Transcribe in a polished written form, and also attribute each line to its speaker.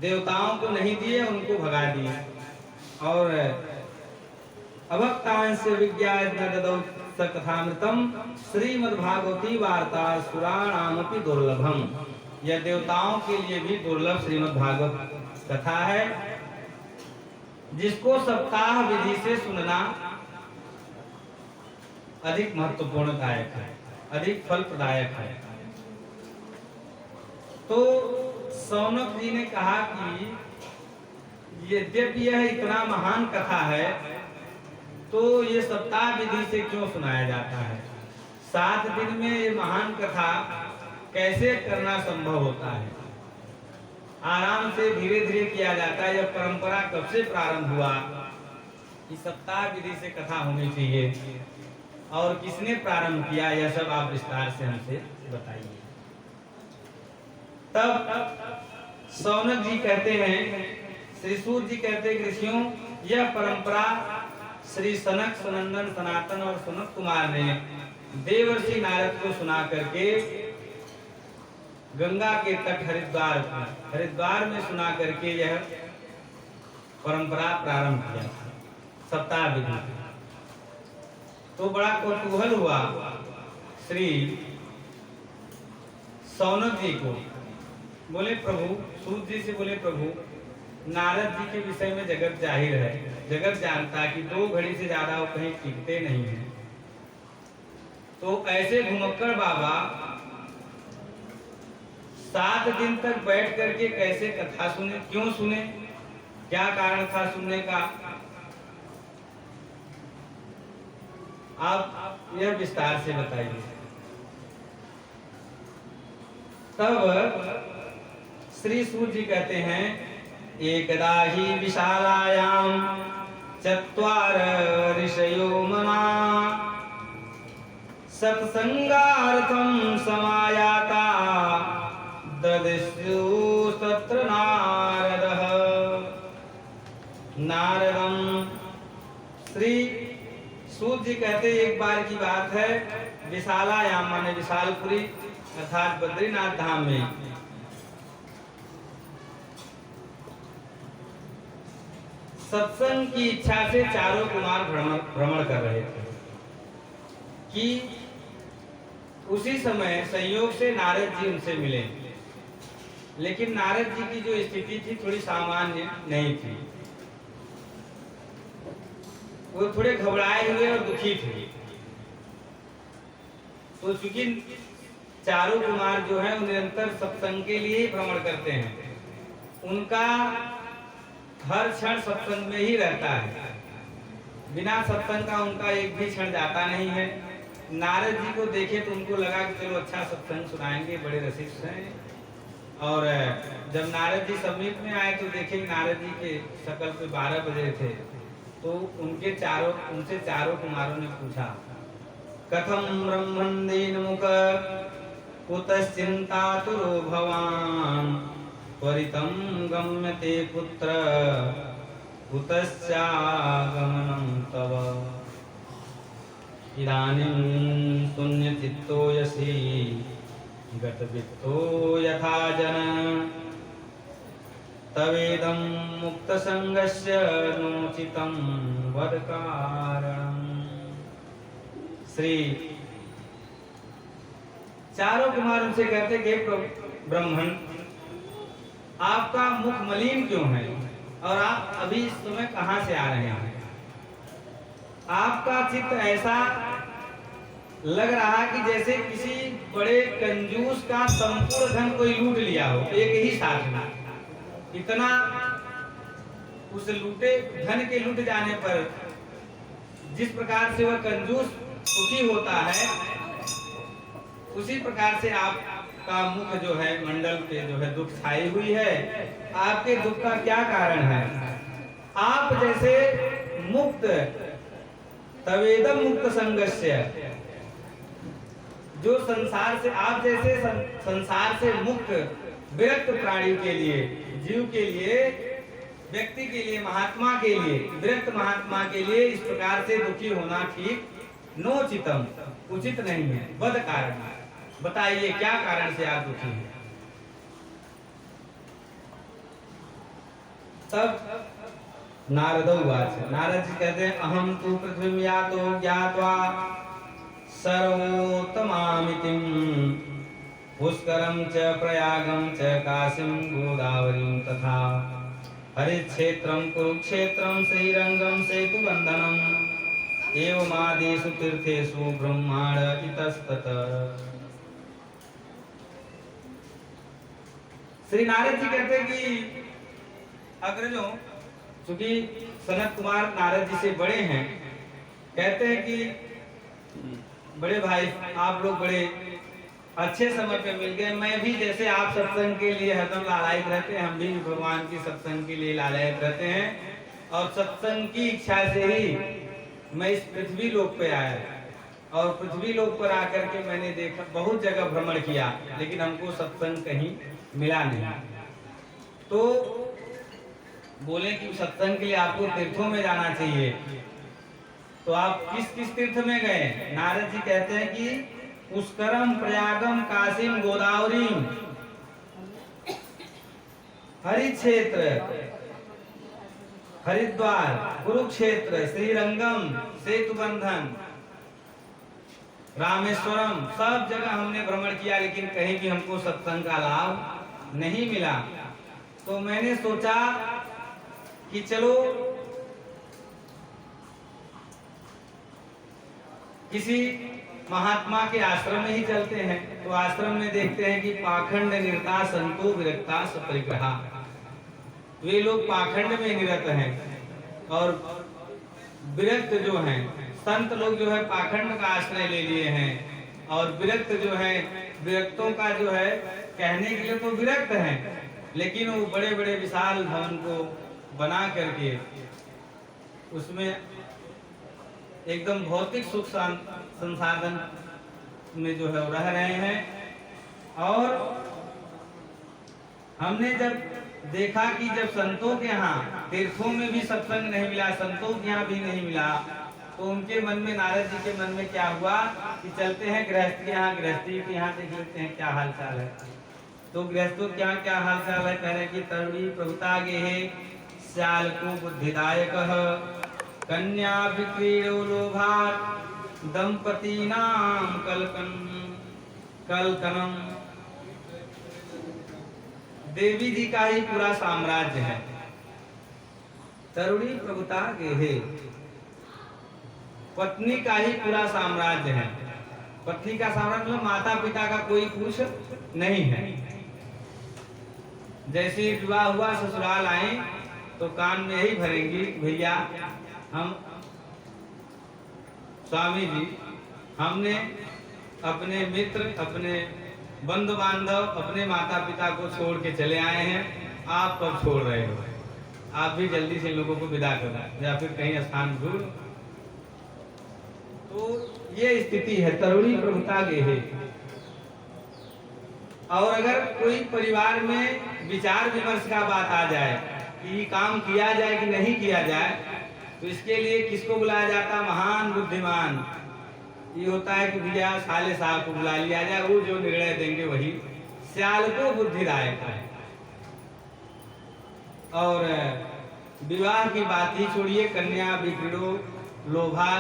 Speaker 1: देवताओं को नहीं दिए, उनको भगा दिए। और अभक्तांश विज्ञानददौ सकथामृतम श्रीमद्भागवती वार्ता सुराणामपि दुर्लभम। यह देवताओं के लिए भी दुर्लभ श्रीमद्भागवत कथा है, जिसको सप्ताह विधि से सुनना अधिक महत्वपूर्णदायक है, अधिक फल प्रदायक है। तो सौनक जी ने कहा कि यद्यपि यह इतना महान कथा है, तो ये सप्ताह विधि से क्यों सुनाया जाता है? 7 दिन में ये महान कथा कैसे करना संभव होता है? आराम से धीरे धीरे किया जाता है। यह परंपरा कब से प्रारंभ हुआ कि सप्ताह विधि से कथा होनी चाहिए, और किसने प्रारंभ किया? यह सब आप विस्तार से हमसे बताइए। तब सौनक जी कहते हैं, श्री सूत जी कहते हैं, ऋषियों, यह परंपरा श्री सनक सनंदन सनातन और सनत कुमार ने देवर्षि नारद को सुना करके गंगा के तट हरिद्वार में सुना करके यह परंपरा प्रारंभ किया सप्ताह विधि। तो बड़ा कौतूहल हुआ श्री सौनक जी को। बोले प्रभु, सूत जी से बोले, प्रभु नारद जी के विषय में जगत जाहिर है, जगत जानता कि 2 घड़ी से ज्यादा वो कहीं टिकते नहीं है। तो ऐसे घुमक्कड़ बाबा 7 दिन तक बैठ करके कैसे कथा सुने? क्यों सुने? क्या कारण था सुनने का? आप यह विस्तार से बताइए। तब श्री सूत जी कहते हैं, एकदा ही विशालायाम चत्वार ऋषयो मना सत्संगार्थं समायाता ददस्यु तत्र नारदः। नारदम। श्री सूत जी कहते, एक बार की बात है, विशालायाम माने विशालपुरी अर्थात बद्रीनाथ धाम में सत्संग की इच्छा से चारों कुमार भ्रमण कर रहे थे कि उसी समय संयोग से नारद जी उनसे मिले। लेकिन नारद जी की जो स्थिति थी थोड़ी सामान्य नहीं थी, वो थोड़े घबराए हुए और दुखी थे। तो चूंकि चारों कुमार जो है निरंतर सत्संग के लिए ही भ्रमण करते हैं, उनका हर क्षण सत्संग में ही रहता है, बिना सत्संग का उनका एक भी क्षण जाता नहीं है। नारद जी को देखे तो उनको लगा कि चलो अच्छा सत्संग सुनाएंगे, बड़े रसिक हैं। और जब नारद जी समीप में आए तो देखे नारद जी के शकल पे 12 बजे थे। तो उनसे चारों कुमारों ने पूछा, कथम ब्रह्मण्येन मुख कुतश्चिन्तातुरो भवान् त्वरितं गम्यते पुत्र कुतश्चागमनं तव। इदानीं शून्यचित्तो यसि गतवित्तो यथा जन तवेदं मुक्तसंगस्य नोचितं वद कारणम्। श्री चारों कुमार उनसे कहते कि ब्राह्मण, आपका मुख मलिन क्यों है और आप अभी इस समय कहां से आ रहे हैं? आपका चित्त ऐसा लग रहा कि जैसे किसी बड़े कंजूस का संपूर्ण धन कोई लूट लिया हो एक ही साथ में। इतना उस लूटे धन के लूट जाने पर जिस प्रकार से वह कंजूस सुखी होता है, उसी प्रकार से आपका मुख जो है मंडल पे जो है दुख छाई हुई है। आपके दुख का क्या कारण है? आप जैसे मुक्त तवेदम मुक्त संगस्य, जो संसार से आप जैसे संसार से मुक्त विरक्त प्राणी के लिए, जीव के लिए, व्यक्ति के लिए, महात्मा के लिए, विरक्त महात्मा के लिए इस प्रकार से दुखी होना ठीक नोचितम, उचित नहीं है। वद कारण, बताइए क्या कारण से आप दुखी हैं? तब नारदो उवाच, नारद जी कहते हैं अहम तु पृथ्वी यातो ज्ञात्वा सर्वोत्तमामितिं पुष्करं च प्रयागं च काशीं गोदावरीं तथा हरिक्षेत्रं कुरुक्षेत्रं श्रीरंगं सेतुबन्धनम् एवमादिषु तीर्थेषु ब्रह्मांड इतस्ततः। श्री नारद जी कहते हैं कि अग्रजों, चूंकि सनत कुमार नारद जी से बड़े हैं, कहते हैं कि बड़े भाई आप लोग बड़े अच्छे समय पे मिल गए। मैं भी जैसे आप सत्संग के लिए हरदम लालायित रहते हैं, हम भी भगवान की सत्संग के लिए लालायित रहते हैं, और सत्संग की इच्छा से ही मैं इस पृथ्वी लोक पे आया, और पृथ्वी लोक पर आकर के मैंने देखा, बहुत जगह भ्रमण किया, लेकिन हमको सत्संग कहीं मिला नहीं। तो बोले कि सत्संग के लिए आपको तीर्थों में जाना चाहिए, तो आप किस किस तीर्थ में गए? नारद जी कहते हैं कि पुष्करम, प्रयागम, काशीम, गोदावरी, हरिक्षेत्र, हरिद्वार, कुरुक्षेत्र, श्रीरंगम, सेतुबंधन, रामेश्वरम, सब जगह हमने भ्रमण किया, लेकिन कहीं भी हमको सत्संग का लाभ नहीं मिला। तो मैंने सोचा कि चलो किसी महात्मा के आश्रम में ही चलते हैं। तो आश्रम में देखते हैं कि पाखंड निरता संतो विरक्ता सपरिग्रहा, वे लोग पाखंड में निरत हैं, और विरक्त जो हैं संत लोग जो है पाखंड का आश्रय ले लिए हैं, और विरक्त जो है, विरक्तों का जो है कहने के लिए तो विरक्त हैं, लेकिन वो बड़े बड़े विशाल भवन को बना करके उसमें एकदम भौतिक सुख संसाधन में जो है रह रहे हैं। और हमने जब देखा कि जब संतों के यहाँ तीर्थों में भी सत्संग नहीं मिला, संतों के यहाँ भी नहीं मिला, तो उनके मन में, नारद जी के मन में क्या हुआ कि चलते हैं गृहस्थ के यहाँ, गृहस्थी के यहाँ देख लेते हैं क्या हाल चाल है। तो गृहस्थों के यहाँ क्या हाल चाल है? कह रहे कि तरुणी प्रभुता गेहे श्याल को बुद्धिदायक कन्या विक्रीडो लोभात् दंपति नाम कलकनम। देवी जी का ही पूरा साम्राज्य है। तरुणी प्रभुता गेहे, पत्नी का ही पूरा साम्राज्य है। पत्नी का साम्राज्य मतलब माता पिता का कोई कुछ नहीं है। जैसे विवाह हुआ, ससुराल आए तो कान में यही भरेंगी, भैया हम स्वामी जी, हमने अपने मित्र, अपने बंधु बांधव, अपने माता पिता को छोड़ के चले आए हैं, आप कब छोड़ रहे हो? आप भी जल्दी से लोगों को विदा करो या फिर कहीं स्थान ढूंढ। तो ये स्थिति है, तरुणी प्रभुता गेहे। और अगर कोई परिवार में विचार विमर्श का बात आ जाए कि काम किया जाए कि नहीं किया जाए, तो इसके लिए किसको बुलाया जाता? महान बुद्धिमान। ये होता है कि भैया साले साहब को बुला लिया जाए, वो जो निर्णय देंगे वही श्याल को बुद्धिदायक है। और विवाह की बात ही छोड़िए, कन्या विक्रीडो लोभा